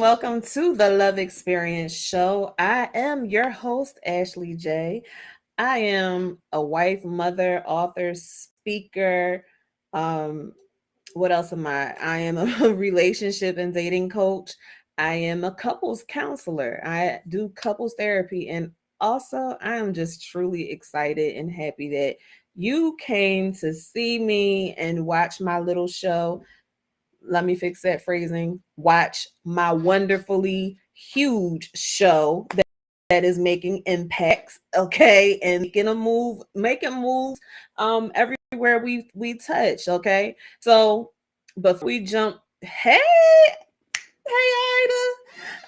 Welcome to the Love Experience Show. I am your host, Ashley J. I am a wife, mother, author, speaker. Um, what else am I? I am a relationship and dating coach. I am a couples counselor. I do couples therapy. And also, I am just truly excited and happy that you came to see me and watch my little show. Let me fix that phrasing. Watch my wonderfully huge show that is making impacts, okay, and making moves everywhere we touch, okay. So before we jump, hey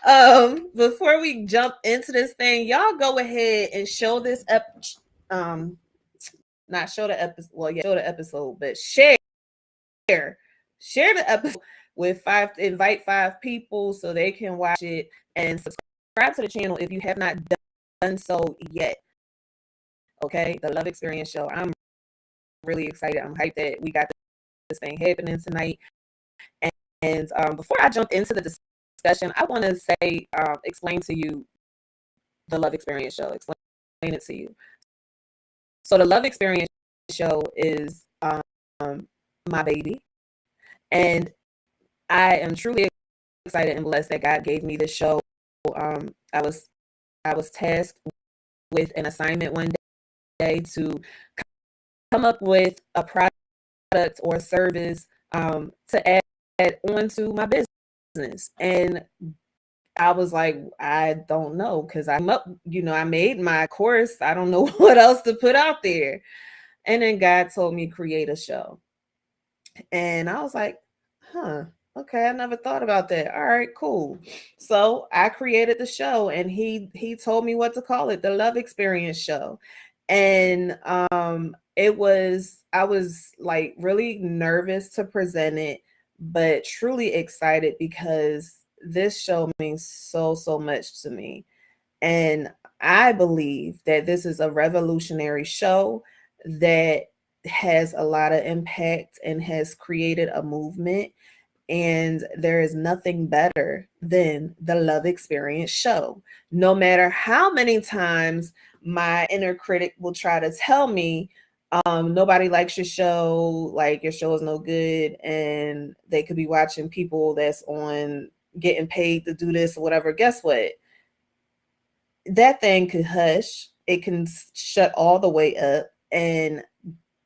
Ida, before we jump into this thing, y'all go ahead and show this um not show the episode, well, yeah, show the episode, but share the episode with invite 5 people so they can watch it, and subscribe to the channel if you have not done so yet. Okay, the Love Experience Show. I'm really excited. I'm hyped that we got this thing happening tonight. And before I jump into the discussion, I want to say, explain to you the Love Experience Show. Explain it to you. So the Love Experience Show is my baby. And I am truly excited and blessed that God gave me this show. I was tasked with an assignment one day to come up with a product or service to add onto my business. And I was like, I don't know, because I made my course. I don't know what else to put out there. And then God told me create a show. And I was like, okay, I never thought about that. All right, cool. So I created the show, and he told me what to call it, the Love Experience Show. And I was like really nervous to present it, but truly excited because this show means so much to me. And I believe that this is a revolutionary show that has a lot of impact and has created a movement. And there is nothing better than the Love Experience Show. No matter how many times my inner critic will try to tell me, nobody likes your show, like your show is no good, and they could be watching people that's on getting paid to do this or whatever. Guess what? That thing could hush. It can shut all the way up. And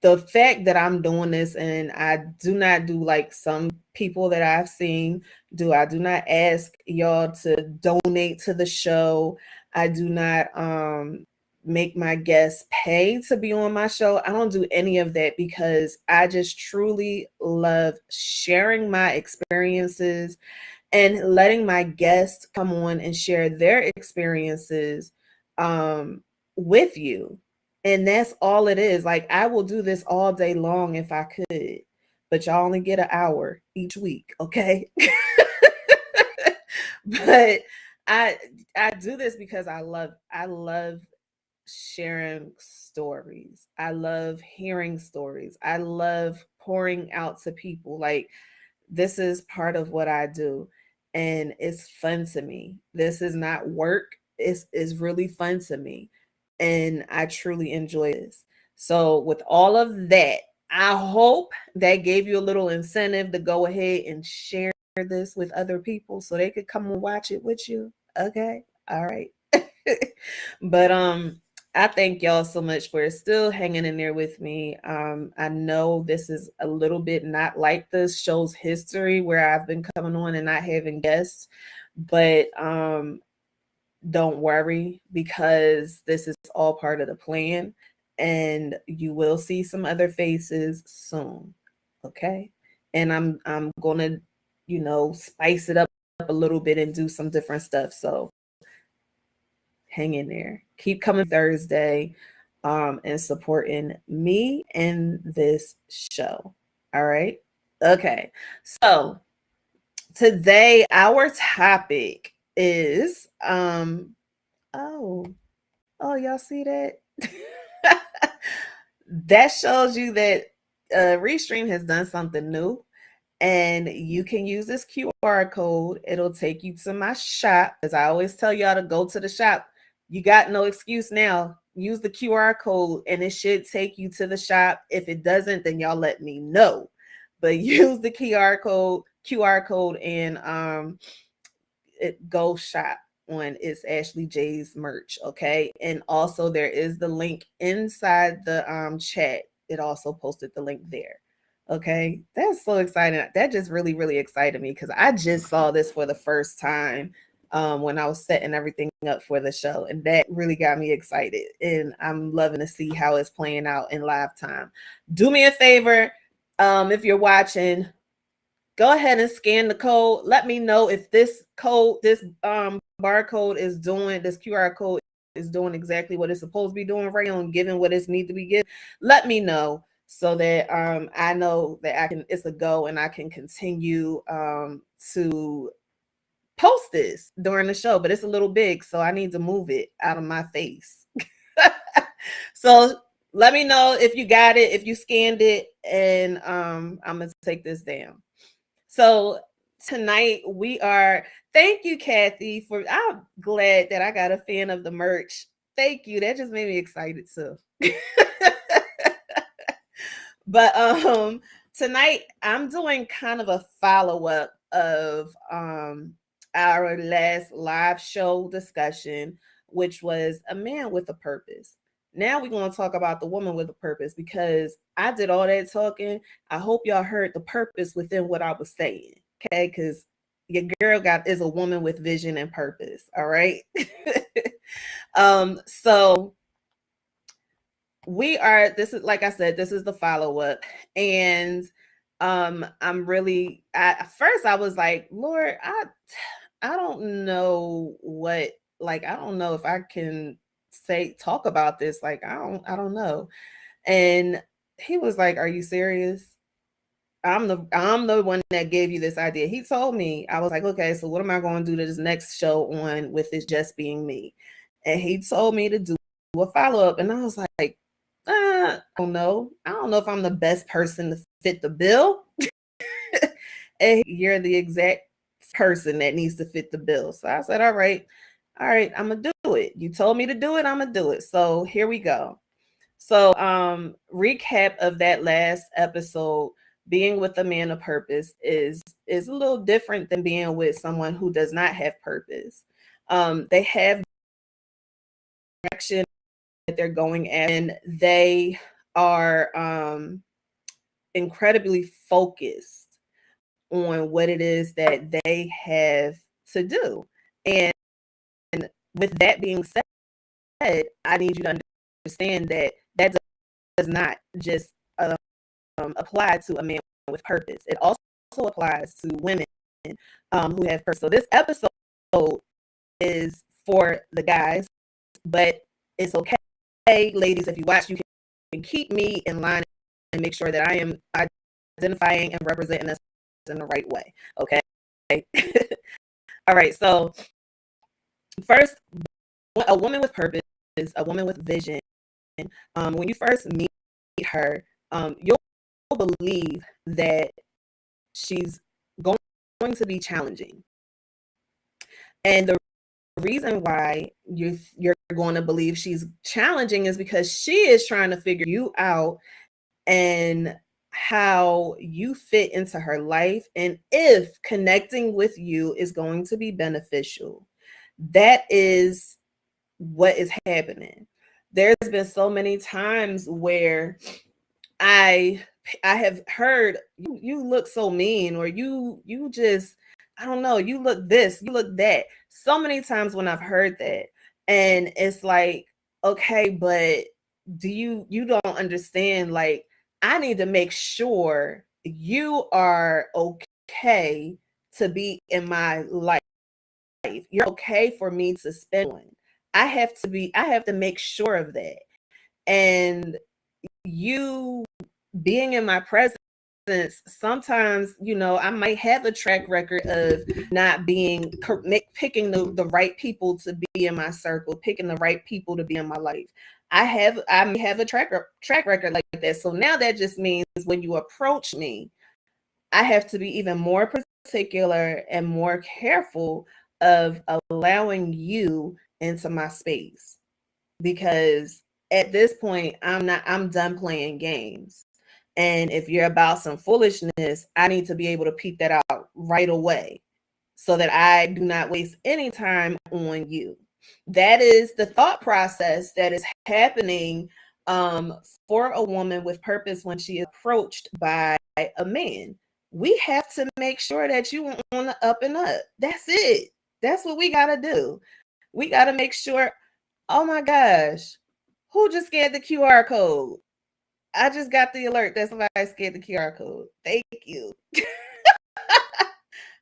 the fact that I'm doing this, and I do not do like some people that I've seen do. I do not ask y'all to donate to the show. I do not make my guests pay to be on my show. I don't do any of that because I just truly love sharing my experiences and letting my guests come on and share their experiences with you. And that's all it is. Like, I will do this all day long if I could, but y'all only get an hour each week, okay? But I I do this because I love sharing stories. I love hearing stories. I love pouring out to people. Like, this is part of what I do, and it's fun to me. This is not work. It's really fun to me, and I truly enjoy this. So with all of that, I hope that gave you a little incentive to go ahead and share this with other people so they could come and watch it with you. Okay? All right. But I thank y'all so much for still hanging in there with me. I know this is a little bit not like the show's history where I've been coming on and not having guests, but don't worry, because this is all part of the plan, and you will see some other faces soon. Okay? And I'm gonna, spice it up a little bit and do some different stuff. So hang in there. Keep coming Thursday and supporting me in this show. All right. Okay. So today our topic is oh, oh, y'all see that? That shows you that Restream has done something new, and you can use this QR code. It'll take you to my shop. As I always tell y'all to go to the shop. You got no excuse now. Use the QR code and it should take you to the shop. If it doesn't, then y'all let me know. But use the QR code and go shop on It's Ashley J's merch. Okay. And also there is the link inside the chat. It also posted the link there. Okay. That's so exciting. That just really, really excited me because I just saw this for the first time when I was setting everything up for the show. And that really got me excited. And I'm loving to see how it's playing out in live time. Do me a favor. If you're watching, go ahead and scan the code. Let me know if this barcode is doing, this QR code is doing exactly what it's supposed to be doing right now and giving what it's need to be given. Let me know so that I know that it's a go and I can continue to post this during the show. But it's a little big, so I need to move it out of my face. So let me know if you got it, if you scanned it, and I'm gonna take this down. So tonight thank you, Kathy, I'm glad that I got a fan of the merch. Thank you. That just made me excited too. But tonight I'm doing kind of a follow-up of our last live show discussion, which was a man with a purpose. Now we're going to talk about the woman with a purpose because I did all that talking. I hope y'all heard the purpose within what I was saying. Okay, because your girl is a woman with vision and purpose. All right. So this is, like I said, this is the follow-up. And I'm really, at first I was like, Lord, I don't know what, like, I don't know if I can talk about this. Like, I don't know. And he was like, are you serious? I'm the one that gave you this idea. He told me, I was like, okay, so what am I going to do to this next show on with this just being me? And he told me to do a follow-up. And I was like, I don't know. I don't know if I'm the best person to fit the bill. And you're the exact person that needs to fit the bill. So I said, all right, I'm gonna do it. You told me to do it, I'm gonna do it. So here we go. So recap of that last episode. Being with a man of purpose is a little different than being with someone who does not have purpose. They have direction that they're going at, and they are incredibly focused on what it is that they have to do. And with that being said, I need you to understand that that does not just apply to a man with purpose. It also applies to women who have purpose. So this episode is for the guys, but it's okay, ladies, if you watch, you can keep me in line and make sure that I am identifying and representing us in the right way. Okay. All right. So first, a woman with purpose is a woman with vision. When you first meet her, you'll believe that she's going to be challenging. And the reason why you're going to believe she's challenging is because she is trying to figure you out and how you fit into her life, and if connecting with you is going to be beneficial. That is what is happening. There's been so many times where I have heard, you look so mean, or you just, I don't know, you look this, you look that. So many times when I've heard that, and it's like, okay, but you don't understand, like, I need to make sure you are okay to be in my life. You're okay for me to spend on. I have to make sure of that. And you being in my presence, sometimes, I might have a track record of not being picking the right people to be in my circle, picking the right people to be in my life. I may have a track record like that. So now that just means when you approach me, I have to be even more particular and more careful of allowing you into my space, because at this point I'm done playing games. And if you're about some foolishness, I need to be able to peep that out right away so that I do not waste any time on you. That is the thought process that is happening um, for a woman with purpose when she is approached by a man. We have to make sure that you on the up and up. That's it. That's what we got to do. We got to make sure. Oh my gosh, who just scanned the QR code? I just got the alert that somebody scanned the QR code. Thank you.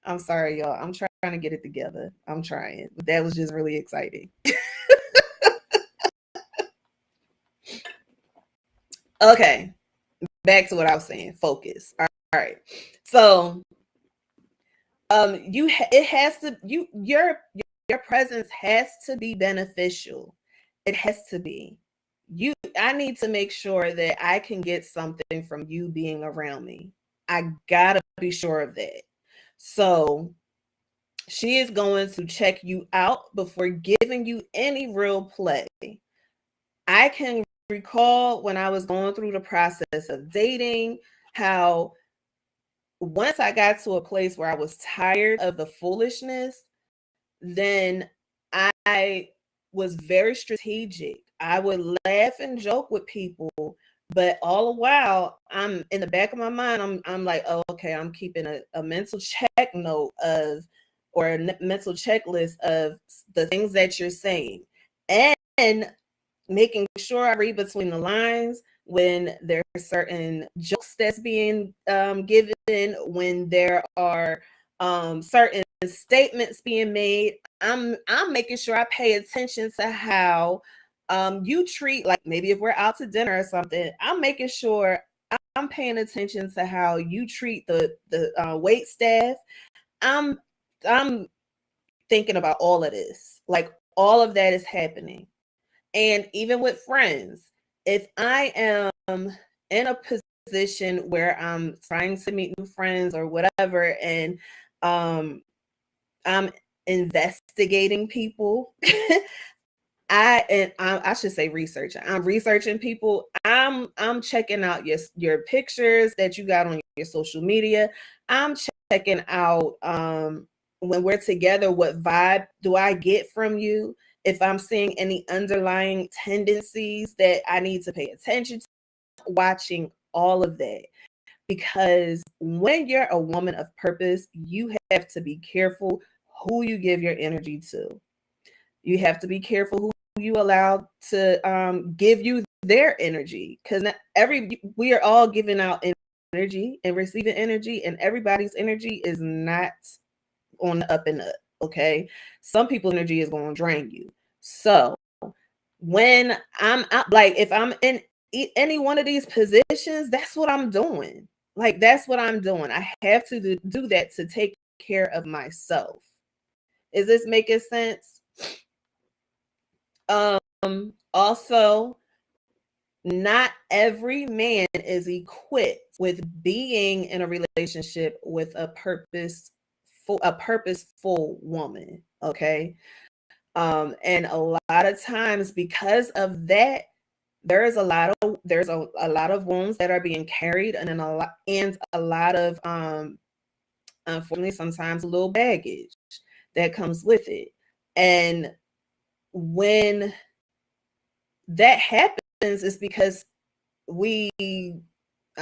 I'm sorry, y'all. I'm trying to get it together. I'm trying. But that was just really exciting. Okay. Back to what I was saying. Focus. All right. So it has to your presence has to be beneficial. It has to be. I need to make sure that I can get something from you being around me. I gotta be sure of that. So she is going to check you out before giving you any real play. I can recall when I was going through the process of dating, how once I got to a place where I was tired of the foolishness, then I was very strategic. I would laugh and joke with people, but all the while, I'm in the back of my mind, I'm like, oh, okay, I'm keeping a mental check note of, or a mental checklist of the things that you're saying, and making sure I read between the lines when there are certain jokes that's being given, when there are certain statements being made. I'm making sure I pay attention to how you treat, like maybe if we're out to dinner or something, I'm making sure I'm paying attention to how you treat the wait staff. I'm I'm thinking about all of this. Like all of that is happening. And even with friends, if I am in a position where I'm trying to meet new friends or whatever, and I'm investigating people, I should say researching. I'm researching people. I'm checking out your pictures that you got on your social media. I'm checking out when we're together, what vibe do I get from you? If I'm seeing any underlying tendencies that I need to pay attention to, watching all of that. Because when you're a woman of purpose, you have to be careful who you give your energy to. You have to be careful who you allow to give you their energy, because we are all giving out energy and receiving energy, and everybody's energy is not on the up and up. Okay, some people's energy is going to drain you. So when I'm out, like if I'm in any one of these positions, that's what I'm doing. Like that's what I'm doing. I have to do that to take care of myself. Is this making sense? Also, not every man is equipped with being in a relationship with a purposeful woman. Okay. And a lot of times because of that, there's a lot of wounds that are being carried, and then a lot of unfortunately sometimes a little baggage that comes with it. And when that happens, it's because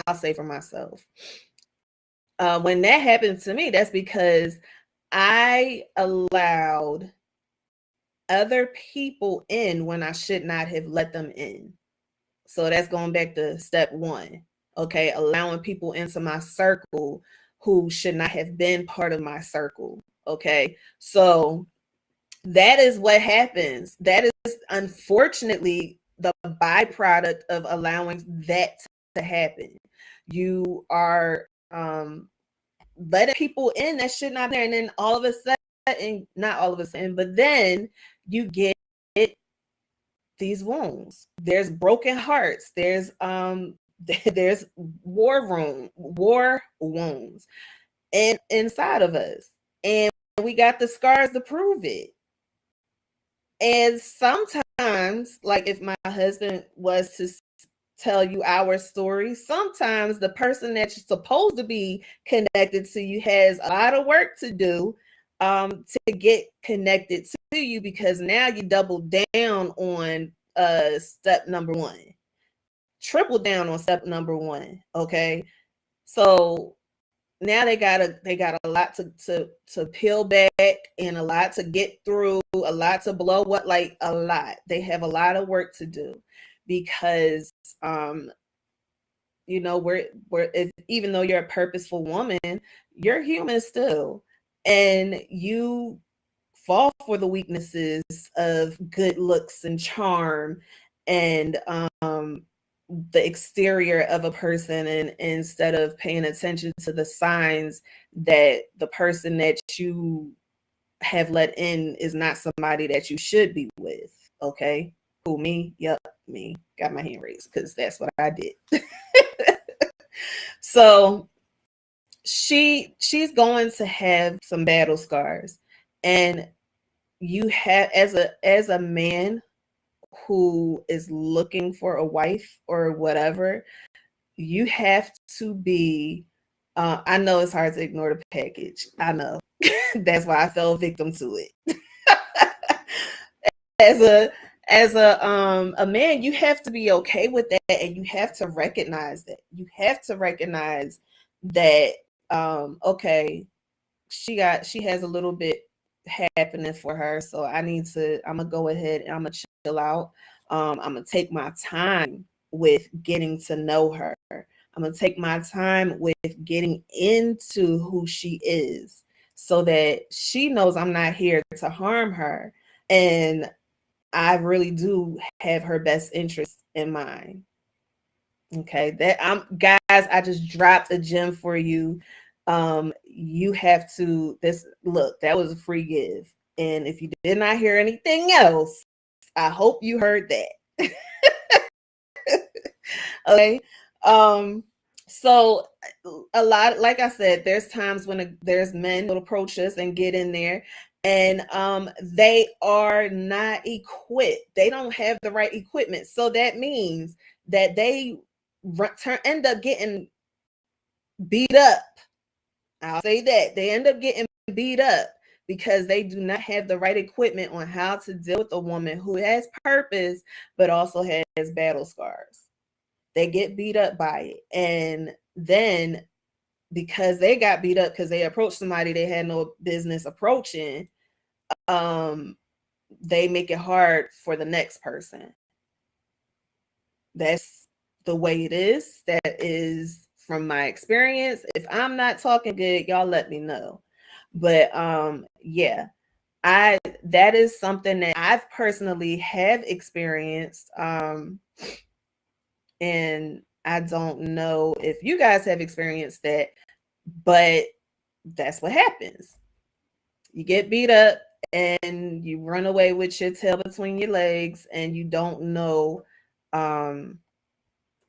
I'll say for myself, when that happened to me, that's because I allowed other people in when I should not have let them in. So that's going back to step one. Okay, allowing people into my circle who should not have been part of my circle. Okay, so that is what happens. That is unfortunately the byproduct of allowing that to happen. You are letting people in that should not be there, and then all of a sudden, not all of a sudden, but then you get these wounds. There's broken hearts. There's war wounds and inside of us, and we got the scars to prove it. And sometimes, like if my husband was to tell you our story, sometimes the person that's supposed to be connected to you has a lot of work to do to get connected to you, because now you double down on step number one, triple down on step number one. Okay, so now they got a lot to peel back, and a lot to get through, a lot to blow what, like a lot. They have a lot of work to do, because you know, even though you're a purposeful woman, you're human still, and you fall for the weaknesses of good looks and charm, and the exterior of a person, and instead of paying attention to the signs that the person that you have let in is not somebody that you should be with. Okay, who, me? Yep, me. Got my hand raised because that's what I did. So she's going to have some battle scars, and you have, as a man who is looking for a wife or whatever, you have to be I know it's hard to ignore the package. I know. That's why I fell victim to it. As a man, you have to be okay with that, and you have to recognize that. You have to recognize that okay, she has a little bit happening for her, so I'm gonna go ahead and I'm gonna chill out. I'm gonna take my time with getting to know her. I'm gonna take my time with getting into who she is, so that she knows I'm not here to harm her, and I really do have her best interest in mind. Okay, I just dropped a gem for you. You have to look, that was a free give. And if you did not hear anything else, I hope you heard that. Okay. So a lot, like I said, there's times when there's men will approach us and get in there, and they are not equipped. They don't have the right equipment. So that means that they end up getting beat up. I'll say that. They end up getting beat up because they do not have the right equipment on how to deal with a woman who has purpose, but also has battle scars. They get beat up by it. And then because they got beat up because they approached somebody they had no business approaching, they make it hard for the next person. That's the way it is. That is from my experience. If I'm not talking good, y'all let me know. But yeah, that is something that I've personally have experienced. And I don't know if you guys have experienced that, but that's what happens. You get beat up and you run away with your tail between your legs, and you don't know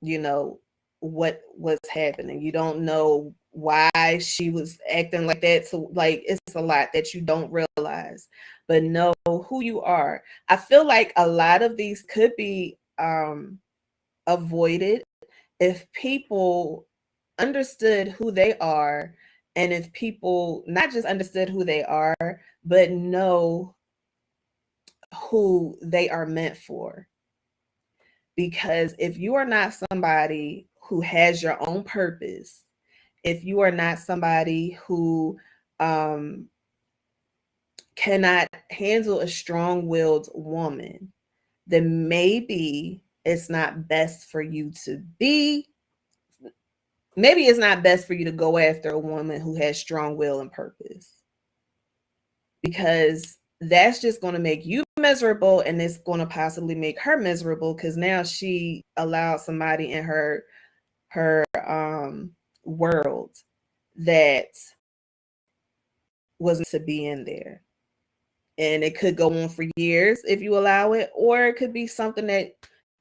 you know what was happening. You don't know why she was acting like that. So like, it's a lot that you don't realize, but know who you are. I feel like a lot of these could be avoided if people understood who they are, and if people not just understood who they are, but know who they are meant for. Because if you are not somebody who has your own purpose, if you are not somebody who cannot handle a strong-willed woman, then maybe it's not best for you to be. Maybe it's not best for you to go after a woman who has strong will and purpose. Because that's just going to make you miserable, and it's going to possibly make her miserable because now she allowed somebody in her world that wasn't to be in there. And it could go on for years if you allow it, or it could be something that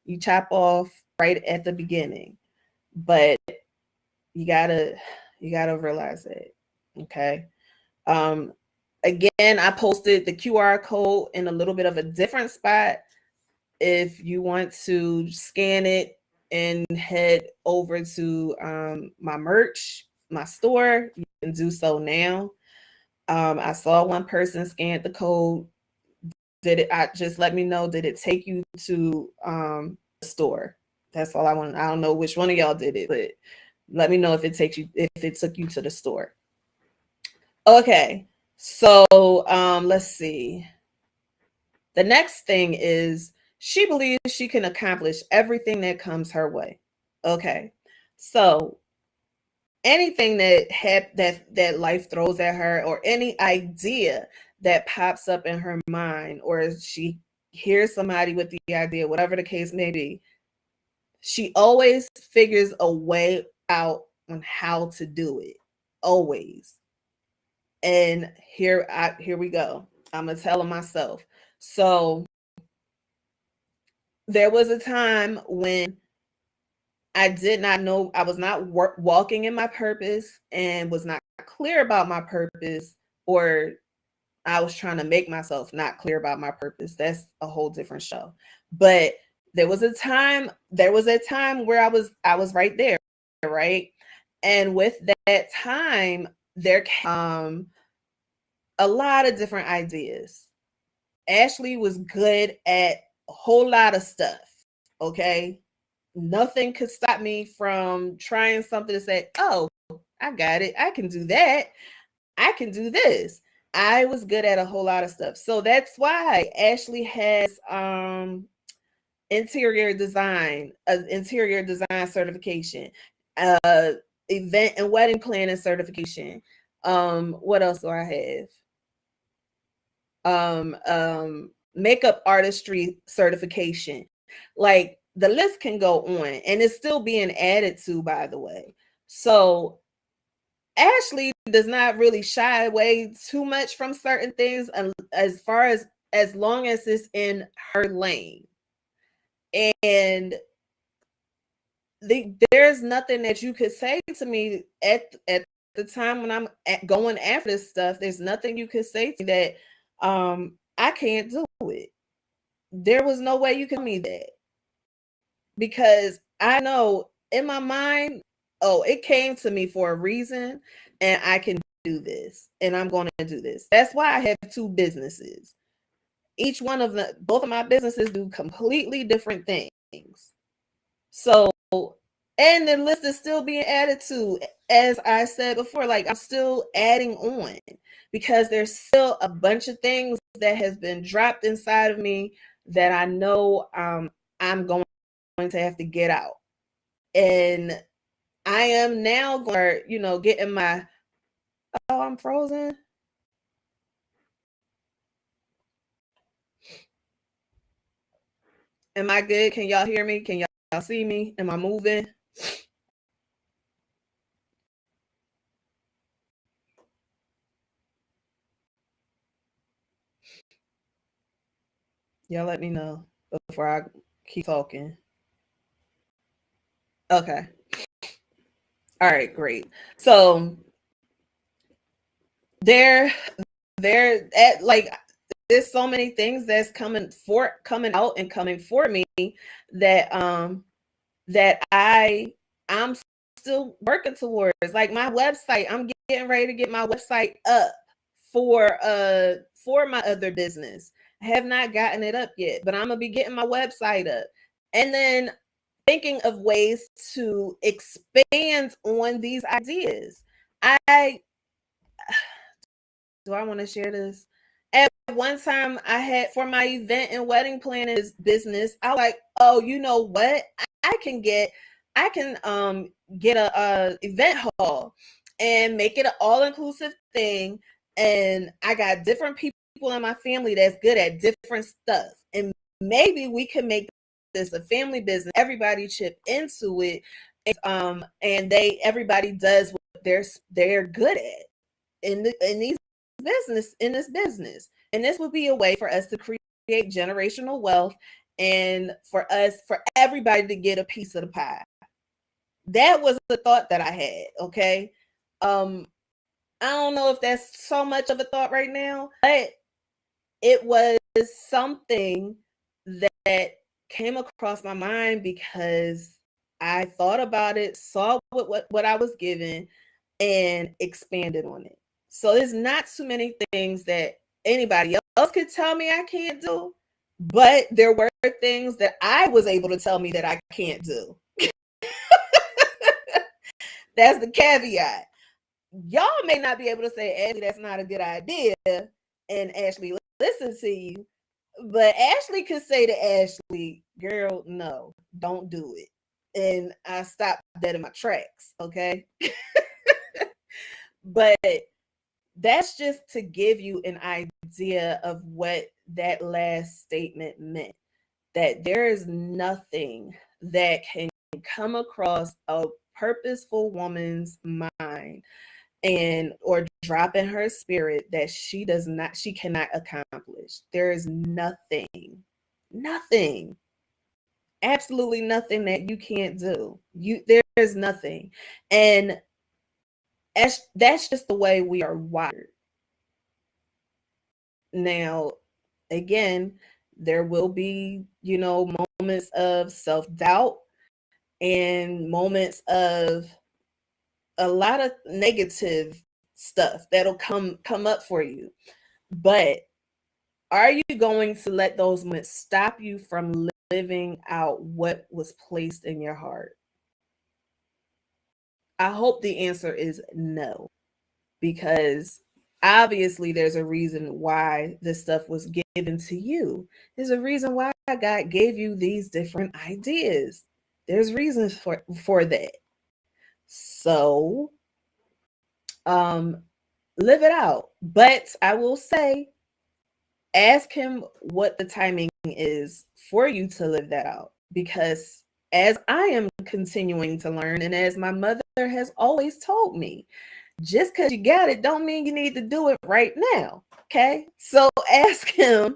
you chop off right at the beginning. But you gotta realize it. Okay. Um, again, I posted the QR code in a little bit of a different spot. If you want to scan it and head over to my merch, my store, you can do so now. I saw one person scanned the code. Did it? Just let me know. Did it take you to the store? That's all I want. I don't know which one of y'all did it, but let me know if it took you to the store. Okay, so let's see. The next thing is she believes she can accomplish everything that comes her way. Okay, so anything that life throws at her, or any idea that pops up in her mind, or she hears somebody with the idea, whatever the case may be, she always figures a way out on how to do it. Always. And here we go. I'm gonna tell myself. So there was a time when I did not know, I was not walking in my purpose and was not clear about my purpose, or I was trying to make myself not clear about my purpose. That's a whole different show. But there was a time where I was right there, right? And with that time, there came a lot of different ideas. Ashley was good at a whole lot of stuff, okay? Nothing could stop me from trying something to say, oh, I got it. I can do that. I can do this. I was good at a whole lot of stuff. So that's why Ashley has interior design certification, event and wedding planning certification. What else do I have? Makeup artistry certification. Like, the list can go on, and it's still being added to, by the way. So Ashley does not really shy away too much from certain things, as far as long as it's in her lane. And there's nothing that you could say to me at the time when I'm going after this stuff. There's nothing you could say to me that I can't do it. There was no way you could tell me that, because I know in my mind, oh, it came to me for a reason, and I can do this, and I'm going to do this. That's why I have two businesses. Each one of them, both of my businesses do completely different things. So, and the list is still being added to, as I said before, like, I'm still adding on, because there's still a bunch of things that has been dropped inside of me that I know I'm going to have to get out. And I am now going to, getting my, oh, I'm frozen. Am I good? Can y'all hear me? Can y'all see me? Am I moving? Y'all let me know before I keep talking. Okay. All right, great. So there at, like, there's so many things that's coming out and coming for me that that I'm still working towards. Like, my website, I'm getting ready to get my website up for my other business. I have not gotten it up yet, but I'm gonna be getting my website up, and then thinking of ways to expand on these ideas. I Do I want to share this? At one time, I had, for my event and wedding planning business, I was like, oh, you know what? I can get a event hall and make it an all inclusive thing. And I got different people people in my family that's good at different stuff, and maybe we can make this a family business. Everybody chip into it, and everybody does what they're good at in this business, and this would be a way for us to create generational wealth and for everybody to get a piece of the pie. That was the thought that I had. Okay. I don't know if that's so much of a thought right now, but it was something that came across my mind because I thought about it, saw what I was given, and expanded on it. So there's not too many things that anybody else could tell me I can't do, but there were things that I was able to tell me that I can't do. That's the caveat. Y'all may not be able to say, Ashley, that's not a good idea, and Ashley listen to you, but Ashley could say to Ashley, girl, no, don't do it. And I stopped dead in my tracks, okay? But that's just to give you an idea of what that last statement meant, that there is nothing that can come across a purposeful woman's mind and or drop in her spirit that she cannot accomplish. There is nothing, absolutely nothing that you can't do. There's nothing. And that's just the way we are wired. Now, again, there will be, moments of self-doubt and moments of a lot of negative stuff that'll come up for you. But are you going to let those moments stop you from living out what was placed in your heart? I hope the answer is no, because obviously there's a reason why this stuff was given to you. There's a reason why God gave you these different ideas. There's reasons for that. So live it out. But I will say, ask him what the timing is for you to live that out. Because as I am continuing to learn, and as my mother has always told me, just because you got it don't mean you need to do it right now. Okay. So ask him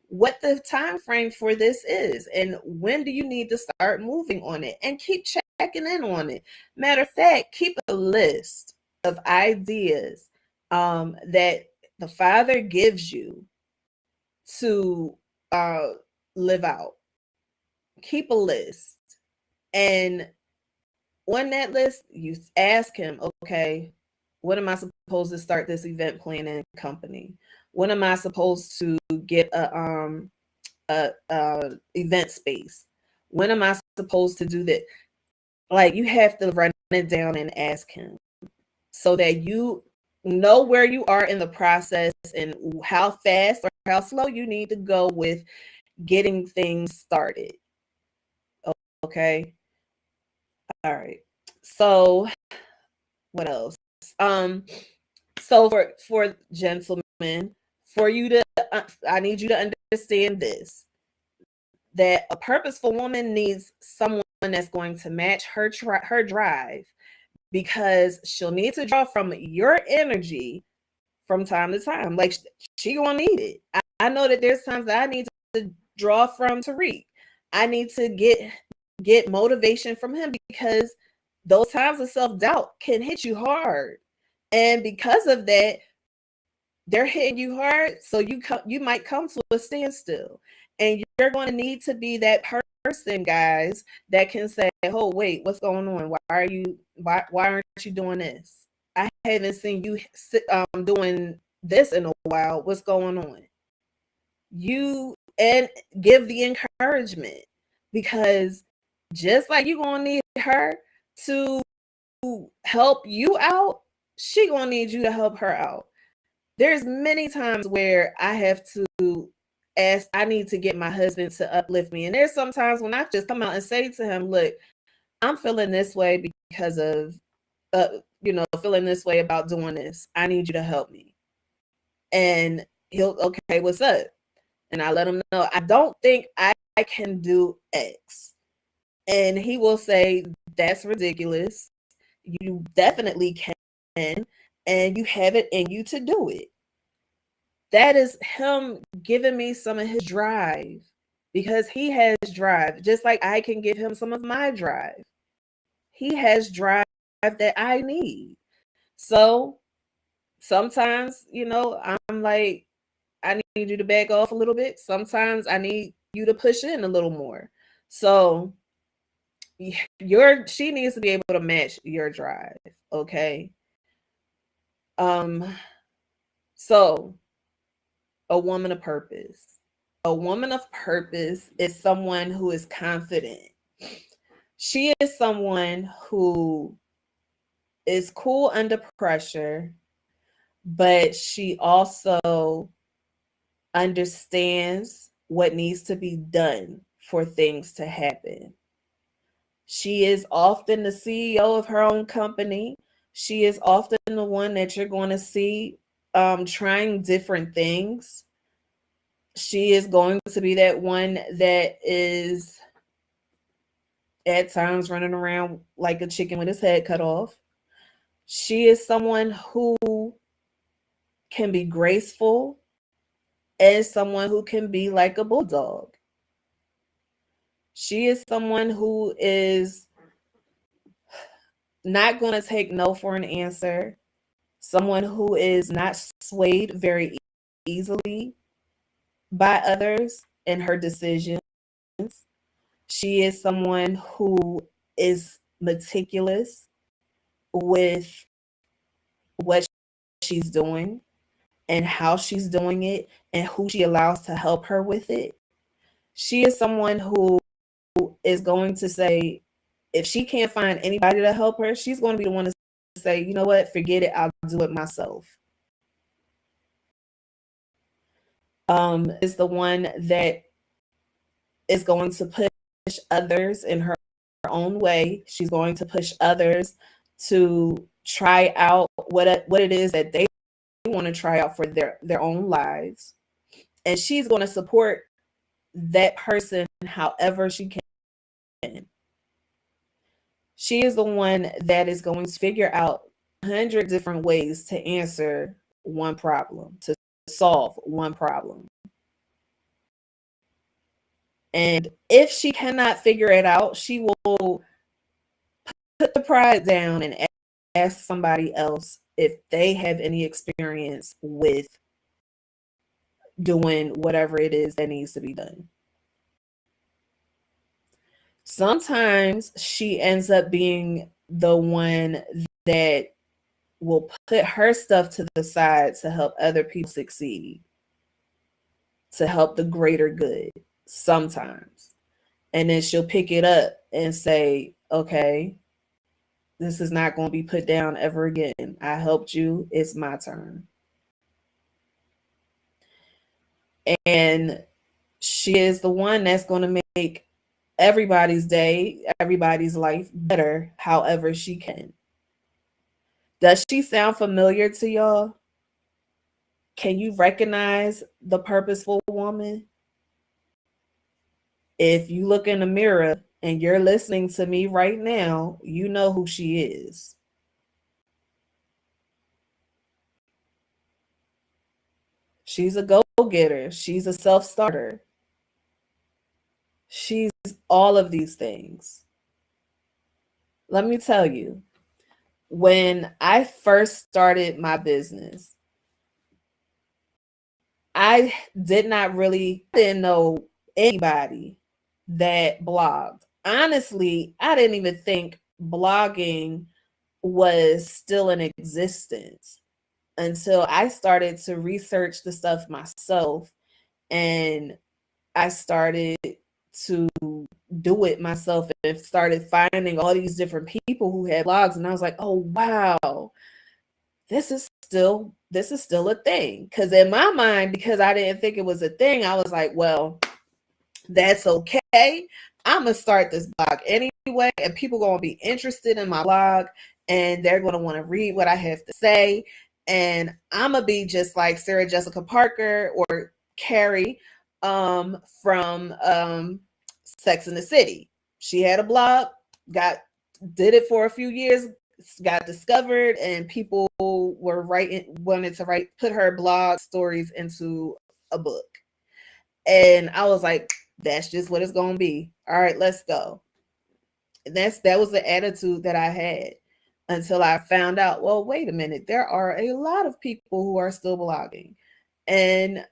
what the time frame for this is and when do you need to start moving on it, and keep checking in on it. Matter of fact, keep a list of ideas that the Father gives you to live out. Keep a list, and on that list you ask him, okay, what am I supposed to start this event planning company? When am I supposed to get a event space? When am I supposed to do that? Like, you have to run it down and ask him so that you know where you are in the process and how fast or how slow you need to go with getting things started. Okay. All right. So what else? So for gentlemen, for you to I need you to understand this, that a purposeful woman needs someone that's going to match her drive, because she'll need to draw from your energy from time to time. Like, she gonna need it. I know that there's times that I need to draw from Tariq. I need to get motivation from him, because those times of self-doubt can hit you hard. And because of that, they're hitting you hard, so you might come to a standstill. And you're going to need to be that person, guys, that can say, oh, wait, what's going on? Why aren't you doing this? I haven't seen you doing this in a while. What's going on? And give the encouragement, because just like you're going to need her to help you out, she going to need you to help her out. There's many times where I have to ask, I need to get my husband to uplift me. And there's sometimes when I just come out and say to him, look, I'm feeling this way because of, feeling this way about doing this. I need you to help me. And he'll, okay, what's up? And I let him know, I don't think I can do X. And he will say, that's ridiculous. You definitely can. And you have it in you to do it. That is him giving me some of his drive, because he has drive, just like I can give him some of my drive. He has drive that I need. So sometimes, I'm like, I need you to back off a little bit. Sometimes I need you to push in a little more. So she needs to be able to match your drive. Okay. So a woman of purpose. A woman of purpose is someone who is confident. She is someone who is cool under pressure, but she also understands what needs to be done for things to happen. She is often the CEO of her own company. She is often the one that you're going to see trying different things. She is going to be that one that is at times running around like a chicken with his head cut off. She is someone who can be graceful and someone who can be like a bulldog. She is someone who is not going to take no for an answer, someone who is not swayed very easily by others in her decisions. She is someone who is meticulous with what she's doing and how she's doing it and who she allows to help her with it. She is someone who is going to say, if she can't find anybody to help her, she's going to be the one to say, you know what, forget it, I'll do it myself. Is the one that is going to push others in her own way. She's going to push others to try out what it is that they want to try out for their own lives. And she's going to support that person however she can. She is the one that is going to figure out 100 different ways to answer one problem, to solve one problem. And if she cannot figure it out, she will put the pride down and ask somebody else if they have any experience with doing whatever it is that needs to be done. Sometimes she ends up being the one that will put her stuff to the side to help other people succeed, to help the greater good sometimes. And then she'll pick it up and say, okay, this is not going to be put down ever again. I helped you. It's my turn. And she is the one that's going to make everybody's day, everybody's life better however she can. Does she sound familiar to y'all? Can you recognize the purposeful woman? If you look in the mirror and you're listening to me right now, you know who she is. She's a go-getter. She's a self-starter. She's all of these things. Let me tell you, when I first started my business, I didn't know anybody that blogged. Honestly, I didn't even think blogging was still in existence until I started to research the stuff myself, and I started to do it myself and started finding all these different people who had blogs, and I was like, oh wow, this is still a thing. Because in my mind, because I didn't think it was a thing, I was like, well, that's okay. I'm gonna start this blog anyway, and people are gonna be interested in my blog, and they're gonna want to read what I have to say. And I'm gonna be just like Sarah Jessica Parker or Carrie from Sex in the City. She had a blog, got did it for a few years, got discovered, and people were wanted to put her blog stories into a book. And I was like, that's just what it's gonna be. All right, let's go. And that was the attitude that I had until I found out, well, wait a minute, there are a lot of people who are still blogging. And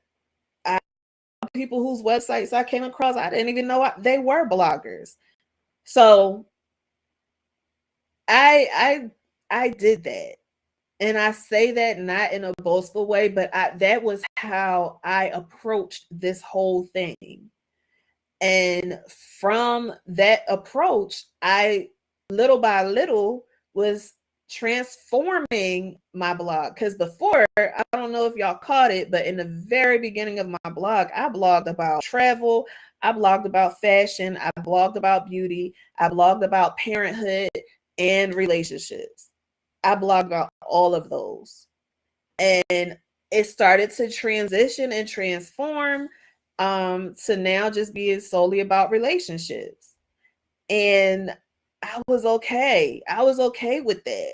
people whose websites I came across, I didn't even know they were bloggers. So I did that. And I say that not in a boastful way, but that was how I approached this whole thing. And from that approach, I little by little was transforming my blog. Because before, I don't know if y'all caught it, but in the very beginning of my blog, I blogged about travel, I blogged about fashion, I blogged about beauty, I blogged about parenthood and relationships. I blogged about all of those. And it started to transition and transform to now just being solely about relationships. And I was okay. I was okay with that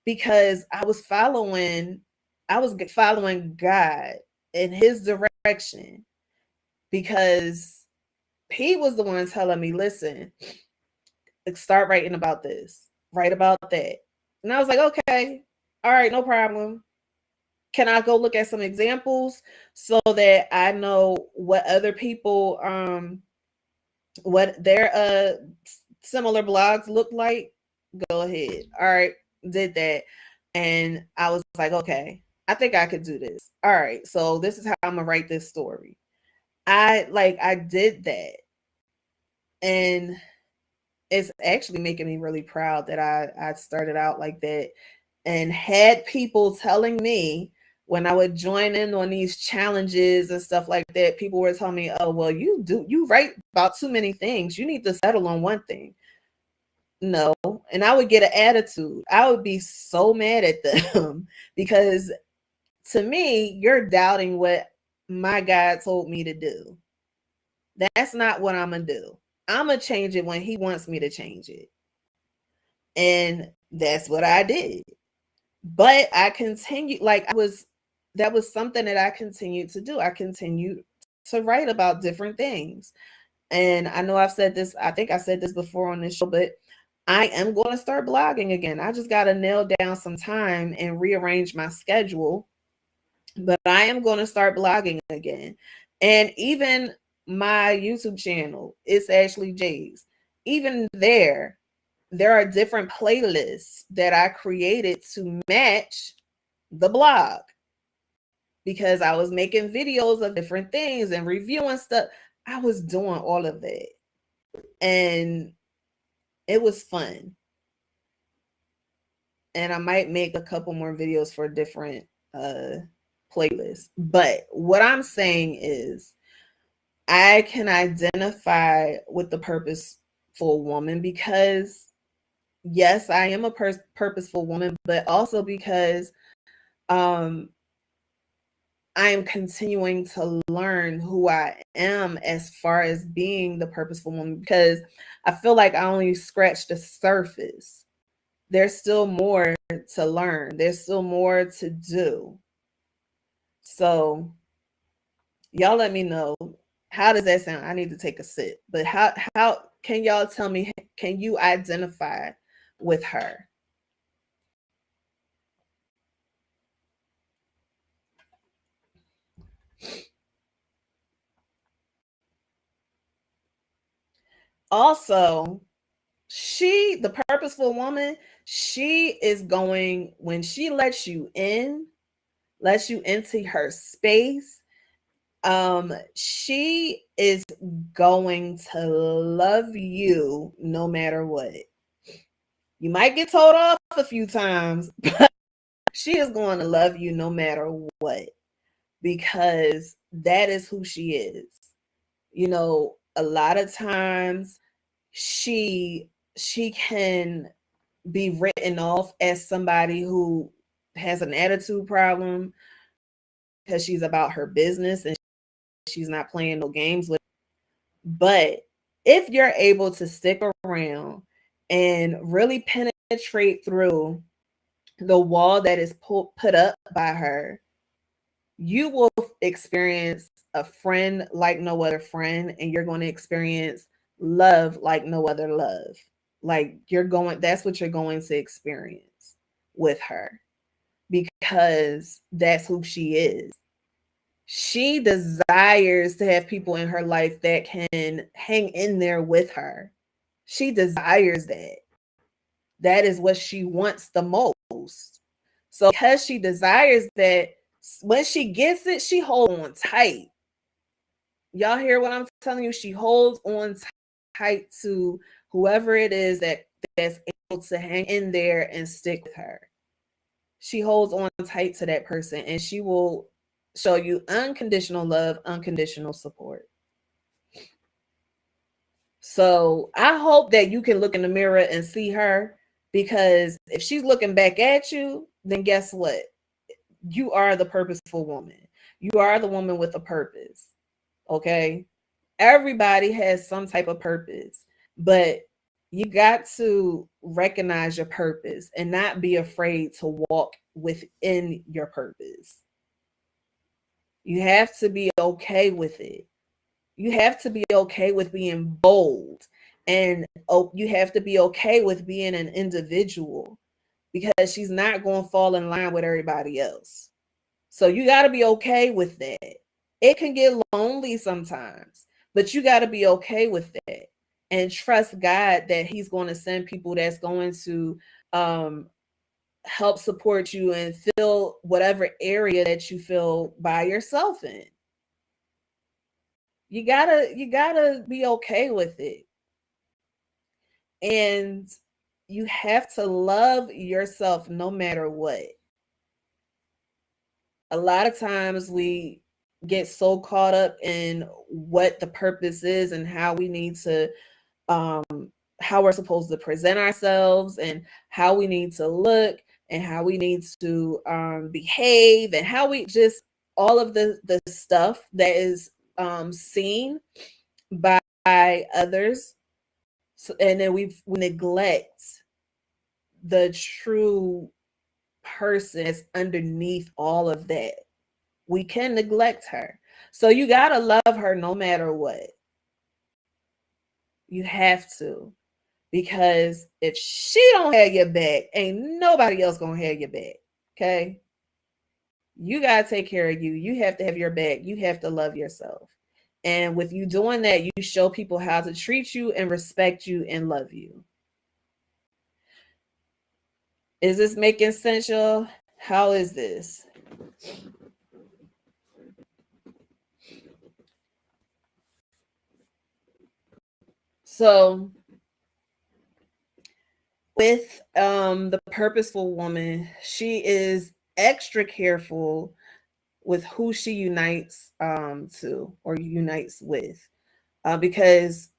because I was following God in his direction, because he was the one telling me, listen, start writing about this, write about that. And I was like, okay, all right, no problem. Can I go look at some examples so that I know what other people what their similar blogs look like? Go ahead. All right, did that. And I was like, okay, I think I could do this. All right, so this is how I'm gonna write this story. I did that. And it's actually making me really proud that I started out like that and had people telling me when I would join in on these challenges and stuff like that, people were telling me, oh, well, you write about too many things. You need to settle on one thing. No. And I would get an attitude. I would be so mad at them because to me, you're doubting what my God told me to do. That's not what I'm going to do. I'm going to change it when he wants me to change it. And that's what I did. But I continued, that was something that I continued to do. I continued to write about different things. And I know I've said this, I think I said this before on this show, but I am going to start blogging again. I just got to nail down some time and rearrange my schedule. But I am going to start blogging again. And even my YouTube channel, it's Ashley J's. Even there are different playlists that I created to match the blog, because I was making videos of different things and reviewing stuff. I was doing all of that. And it was fun. And I might make a couple more videos for different playlists. But what I'm saying is I can identify with the purposeful woman because yes, I am a purposeful woman, but also because I am continuing to learn who I am as far as being the purposeful woman, because I feel like I only scratched the surface. There's still more to learn. There's still more to do. So y'all let me know. How does that sound? I need to take a sip. But how can y'all tell me, can you identify with her? Also, the purposeful woman, she is going, when she lets you into her space, she is going to love you no matter what. You might get told off a few times, but she is going to love you no matter what, because that is who she is. You know, a lot of times she can be written off as somebody who has an attitude problem because she's about her business and she's not playing no games with. But if you're able to stick around and really penetrate through the wall that is put up by her, you will experience a friend like no other friend, and you're going to experience love like no other love. Like that's what you're going to experience with her, because that's who she is. She desires to have people in her life that can hang in there with her. She desires that. That is what she wants the most. So because she desires that, when she gets it, she holds on tight. Y'all hear what I'm telling you? She holds on tight to whoever it is that's able to hang in there and stick with her. She holds on tight to that person, and she will show you unconditional love, unconditional support. So I hope that you can look in the mirror and see her, because if she's looking back at you, then guess what? You are the purposeful woman. You are the woman with a purpose. Okay? Everybody has some type of purpose, but you got to recognize your purpose and not be afraid to walk within your purpose. You have to be okay with it. You have to be okay with being bold, and you have to be okay with being an individual, because she's not going to fall in line with everybody else. So you got to be okay with that. It can get lonely sometimes, but you got to be okay with that and trust God that he's going to send people that's going to help support you and fill whatever area that you feel by yourself in. You gotta be okay with it. And you have to love yourself no matter what. A lot of times we get so caught up in what the purpose is and how we need to um how we're supposed to present ourselves and how we need to look and how we need to behave, and how we just all of the stuff that is seen by others. So, and then we neglect the true person that's underneath all of that. We can neglect her. So you got to love her no matter what. You have to. Because if she don't have your back, ain't nobody else going to have your back. Okay? You got to take care of you. You have to have your back. You have to love yourself. And with you doing that, you show people how to treat you and respect you and love you. Is this making sense, y'all? How is this? So with the purposeful woman, she is extra careful with who she unites to or unites with, because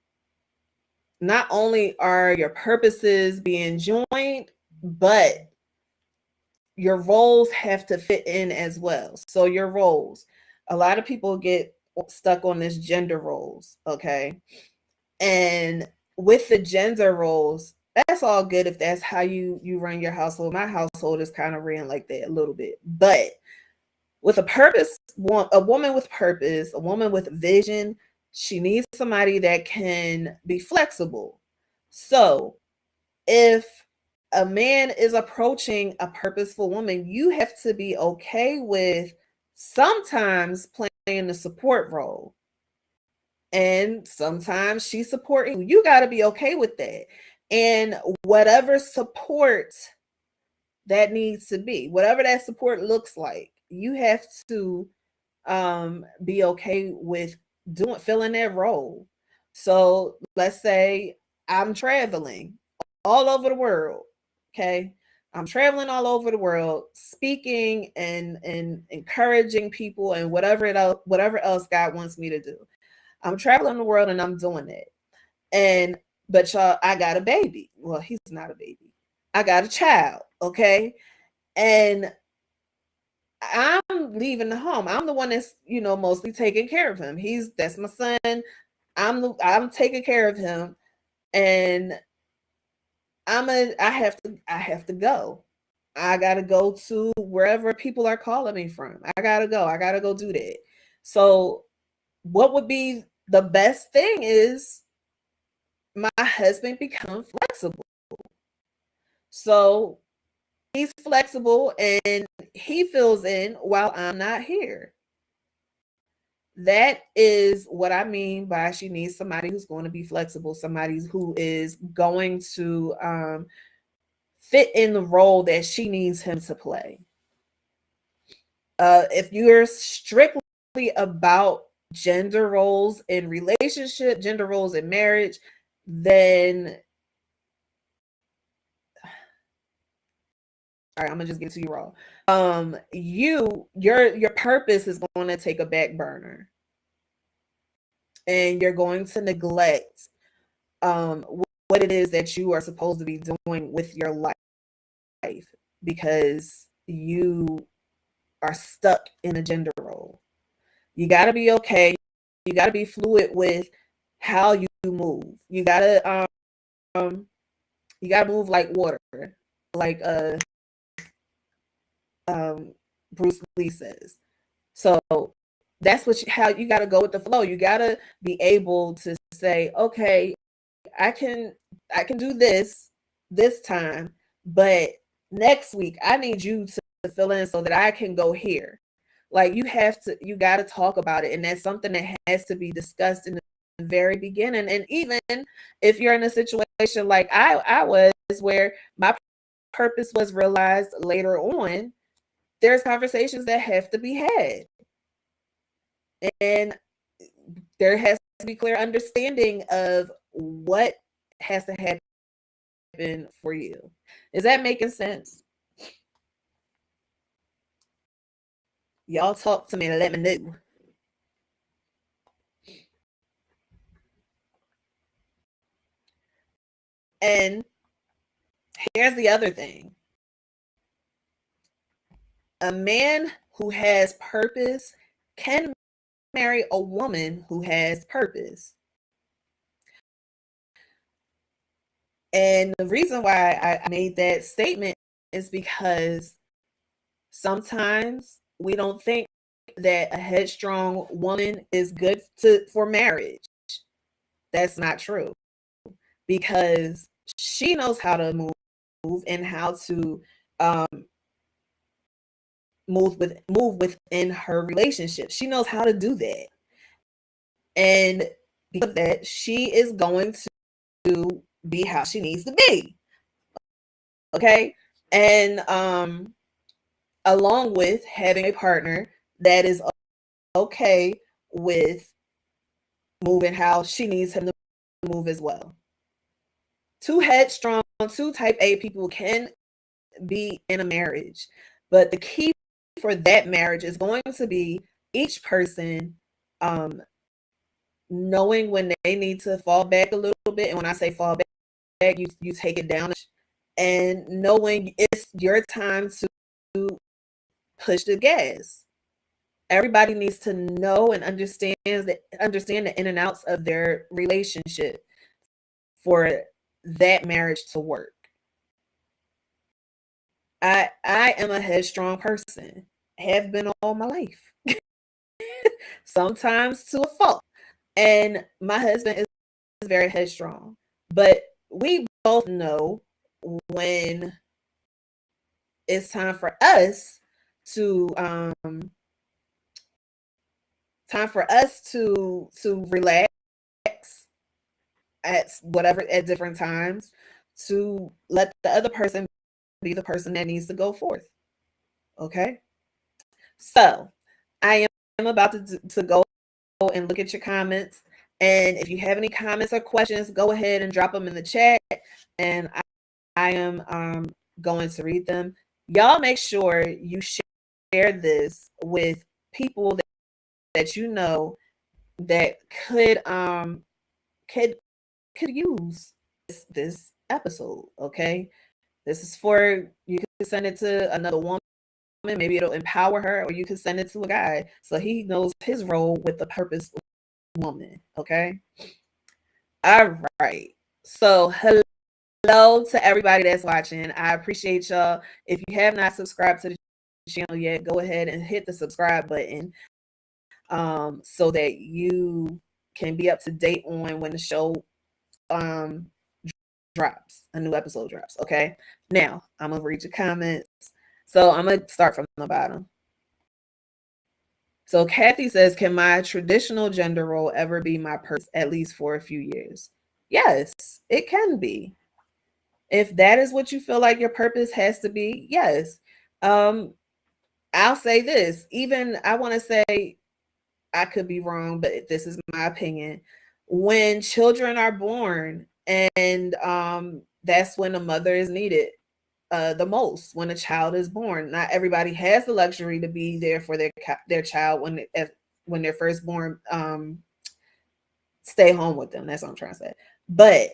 not only are your purposes being joined, but your roles have to fit in as well. So your roles, a lot of people get stuck on this gender roles, okay? And with the gender roles, that's all good if that's how you run your household. My household is kind of ran like that a little bit. But with a purpose, a woman with purpose, a woman with vision, she needs somebody that can be flexible. So if a man is approaching a purposeful woman, you have to be okay with sometimes playing the support role. And sometimes she's supporting you. You got to be okay with that. And whatever support that needs to be, whatever that support looks like, you have to be okay with filling that role. So let's say I'm traveling all over the world. Okay. I'm traveling all over the world, speaking and encouraging people and whatever else God wants me to do. I'm traveling the world and I'm doing it. But y'all, I got a baby. Well, he's not a baby. I got a child. Okay. And I'm leaving the home. I'm the one that's, mostly taking care of him. That's my son. I'm taking care of him, and I have to go. I gotta go to wherever people are calling me from. I gotta go. I gotta go do that. So what would be the best thing is my husband become flexible. So he's flexible and he fills in while I'm not here. That is what I mean by she needs somebody who's going to be flexible, somebody who is going to fit in the role that she needs him to play. If you're strictly about gender roles in relationship, gender roles in marriage, then all right, I'm gonna just get to you raw. Your purpose is going to take a back burner, and you're going to neglect what it is that you are supposed to be doing with your life because you are stuck in a gender role. You got to be okay. You got to be fluid with how you move. Um you got to move like water, like Bruce Lee says. So that's how you got to go with the flow. You got to be able to say, okay, I can do this time, but next week I need you to fill in so that I can go here. Like you got to talk about it, and that's something that has to be discussed in the very beginning. And even if you're in a situation like I was, where my purpose was realized later on, there's conversations that have to be had, and there has to be clear understanding of what has to happen for you. Is that making sense? Y'all talk to me and let me know. And here's the other thing. A man who has purpose can marry a woman who has purpose. And the reason why I made that statement is because sometimes we don't think that a headstrong woman is good for marriage. That's not true, because she knows how to move and how to um, move within her relationship. She knows how to do that, and because of that, she is going to be how she needs to be. Okay, and along with having a partner that is okay with moving how she needs him to move as well. Two headstrong, two type A people can be in a marriage, but the key for that marriage is going to be each person knowing when they need to fall back a little bit. And when I say fall back, you take it down, and knowing it's your time to push the gas. Everybody needs to know and understand the in and outs of their relationship for that marriage to work. I am a headstrong person. Have been all my life. Sometimes to a fault. And my husband is very headstrong. But we both know when it's time for us to relax at different times, to let the other person be the person that needs to go forth. Okay? So I am about to go and look at your comments. And if you have any comments or questions, go ahead and drop them in the chat. And I am going to read them. Y'all make sure you share this with people that you know that could use this episode. Okay, this is for, you can send it to another woman, maybe it'll empower her, or you can send it to a guy so he knows his role with the purposeful woman. Okay. All right. So, hello to everybody that's watching. I appreciate y'all. If you have not subscribed to the channel yet, go ahead and hit the subscribe button so that you can be up to date on when the show um, drops, a new episode drops. Okay. Now, I'm going to read your comments. So, I'm going to start from the bottom. So Kathy says, can my traditional gender role ever be my purpose, at least for a few years? Yes, it can be. If that is what you feel like your purpose has to be, yes. I'll say this, even I want to say, I could be wrong, but this is my opinion. When children are born, and that's when a mother is needed the most, when a child is born. Not everybody has the luxury to be there for their child when they're first born. Stay home with them. That's what I'm trying to say. But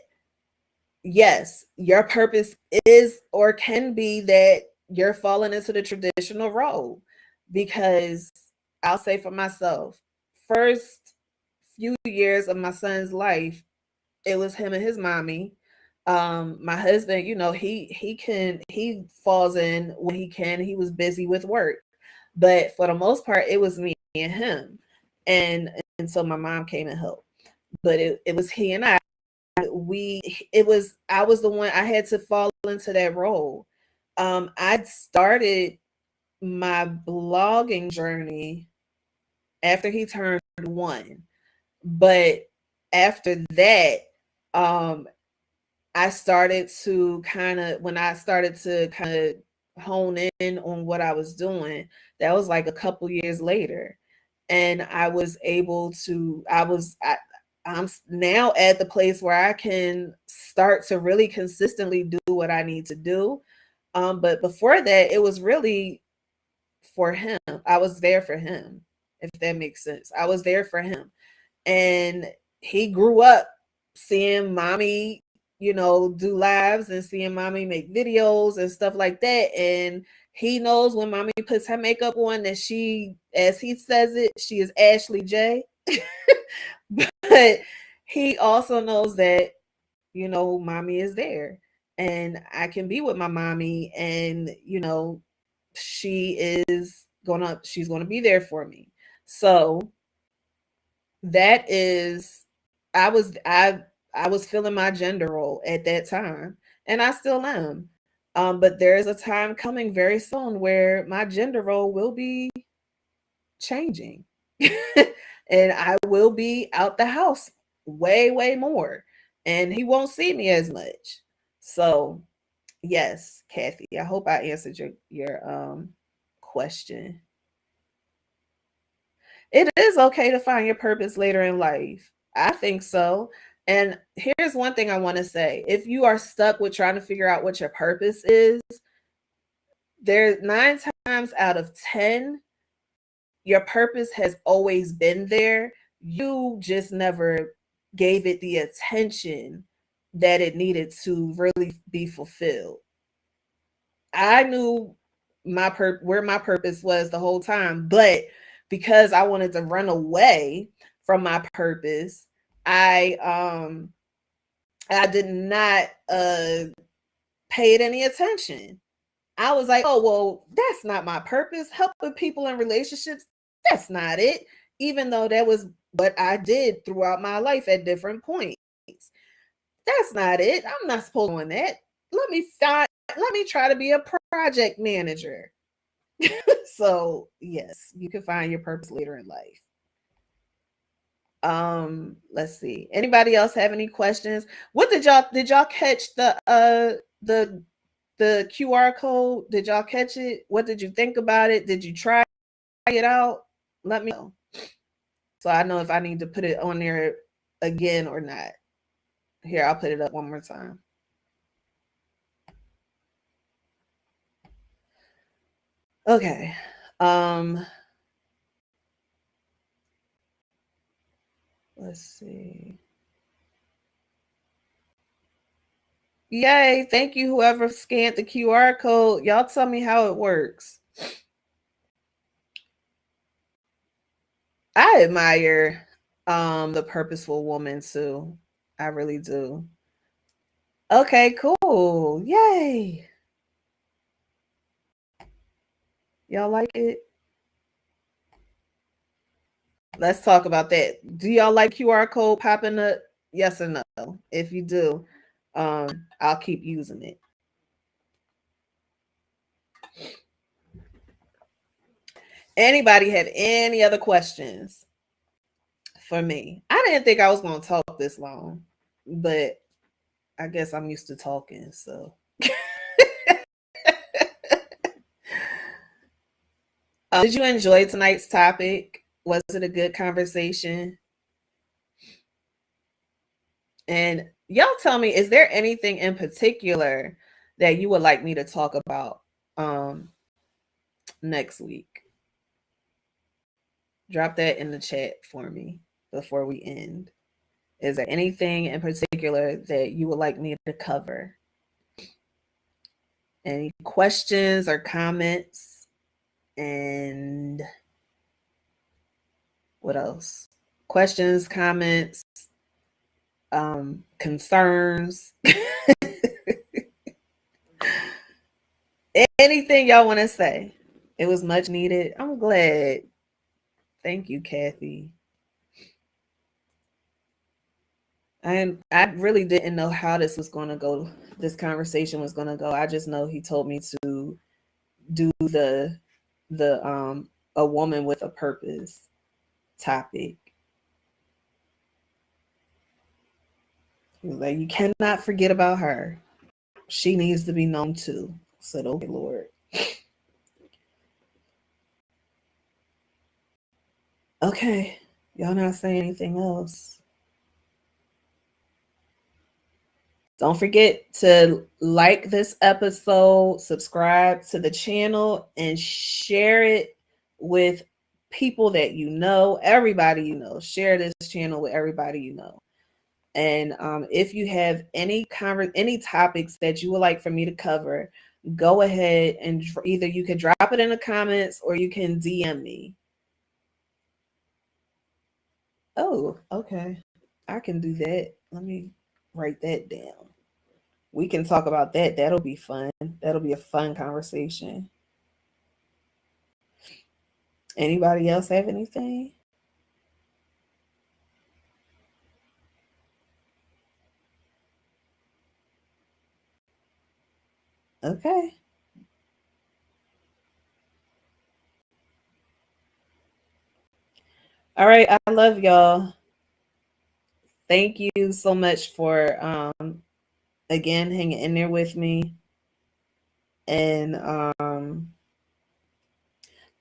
yes, your purpose is or can be that you're falling into the traditional role. Because I'll say for myself, first few years of my son's life, it was him and his mommy. My husband, he falls in when he can. He was busy with work, but for the most part, it was me and him, and so my mom came and helped. But it was he and I. I was the one. I had to fall into that role. I started my blogging journey after he turned 1, but after that, I started to when I started to kind of hone in on what I was doing, that was like a couple years later. And I was able to, I'm now at the place where I can start to really consistently do what I need to do. But before that, it was really for him. I was there for him, if that makes sense. I was there for him. And he grew up seeing mommy, do lives and seeing mommy make videos and stuff like that. And he knows when mommy puts her makeup on that she, as he says it, she is Ashley J. But he also knows that, mommy is there and I can be with my mommy, and, she's gonna be there for me. So that is, I was feeling my gender role at that time, and I still am. But there is a time coming very soon where my gender role will be changing. And I will be out the house way, way more. And he won't see me as much. So yes, Kathy, I hope I answered your question. It is okay to find your purpose later in life. I think so. And here's one thing I want to say. If you are stuck with trying to figure out what your purpose is, there 9 times out of 10, your purpose has always been there. You just never gave it the attention that it needed to really be fulfilled. I knew where my purpose was the whole time, but because I wanted to run away from my purpose, I did not pay it any attention. I was like, oh, well, that's not my purpose. Helping people in relationships, that's not it. Even though that was what I did throughout my life at different points. That's not it. I'm not supposed to do that. Let me try to be a project manager. So yes, you can find your purpose later in life. Let's see. Anybody else have any questions? What did y'all catch the QR code? Did y'all catch it? What did you think about it? Did you try it out? Let me know, so I know if I need to put it on there again or not. Here, I'll put it up one more time. Okay. Let's see. Yay, thank you whoever scanned the QR code. Y'all tell me how it works. I admire the purposeful woman too. I really do. Okay, cool. Yay. Y'all like it? Let's talk about that. Do y'all like QR code popping up? Yes or no? If you do, I'll keep using it. Anybody have any other questions for me? I didn't think I was going to talk this long, but I guess I'm used to talking. So, did you enjoy tonight's topic? Was it a good conversation? And y'all tell me, is there anything in particular that you would like me to talk about next week? Drop that in the chat for me before we end. Is there anything in particular that you would like me to cover? Any questions or comments? And what else? Questions, comments, concerns, anything y'all want to say. It was much needed. I'm glad. Thank you, Kathy. I really didn't know how this was going to go. This conversation was going to go. I just know he told me to do the a woman with a purpose topic. Like, you cannot forget about her. She needs to be known too. Said, okay, Lord. Okay. Y'all not saying anything else. Don't forget to like this episode, subscribe to the channel, and share it with people that you know, everybody you know. Share this channel with everybody you know. And if you have any topics that you would like for me to cover, go ahead and either you can drop it in the comments or you can DM me. Oh, okay. I can do that. Let me write that down. We can talk about that. That'll be fun. That'll be a fun conversation. Anybody else have anything? Okay. All right. I love y'all. Thank you so much for again hanging in there with me. And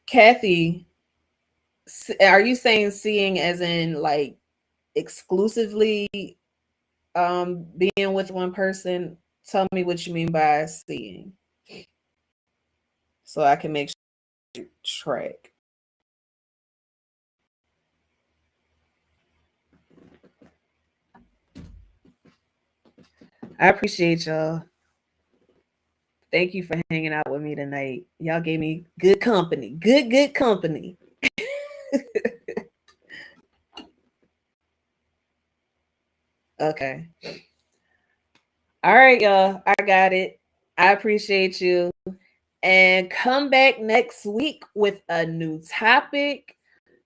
Kathy, are you saying seeing as in like exclusively being with one person? Tell me what you mean by seeing, so I can make sure track. I appreciate y'all. Thank you for hanging out with me tonight. Y'all gave me good company. Good company. Okay. All right, y'all. I got it. I appreciate you. And come back next week with a new topic.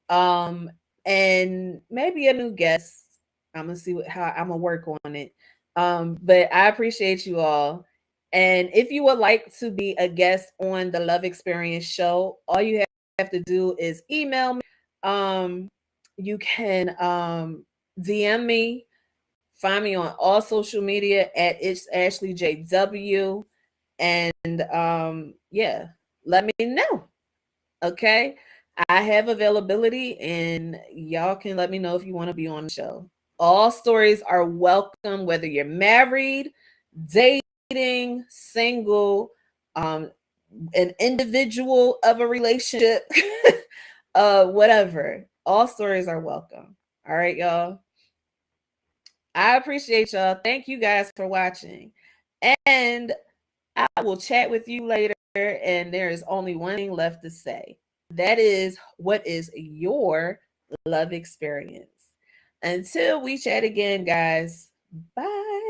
Um, and maybe a new guest. I'm gonna see how I'm gonna work on it. But I appreciate you all. And if you would like to be a guest on the Love Experience show, all you have to do is email me. You can DM me, find me on all social media at it's Ashley JW. And yeah, let me know. Okay. I have availability and y'all can let me know if you want to be on the show. All stories are welcome, whether you're married, dating, single, um, an individual of a relationship, whatever. All stories are welcome. All right, y'all. I appreciate y'all. Thank you guys for watching. And I will chat with you later. And there is only one thing left to say. That is, what is your love experience. Until we chat again, guys, bye.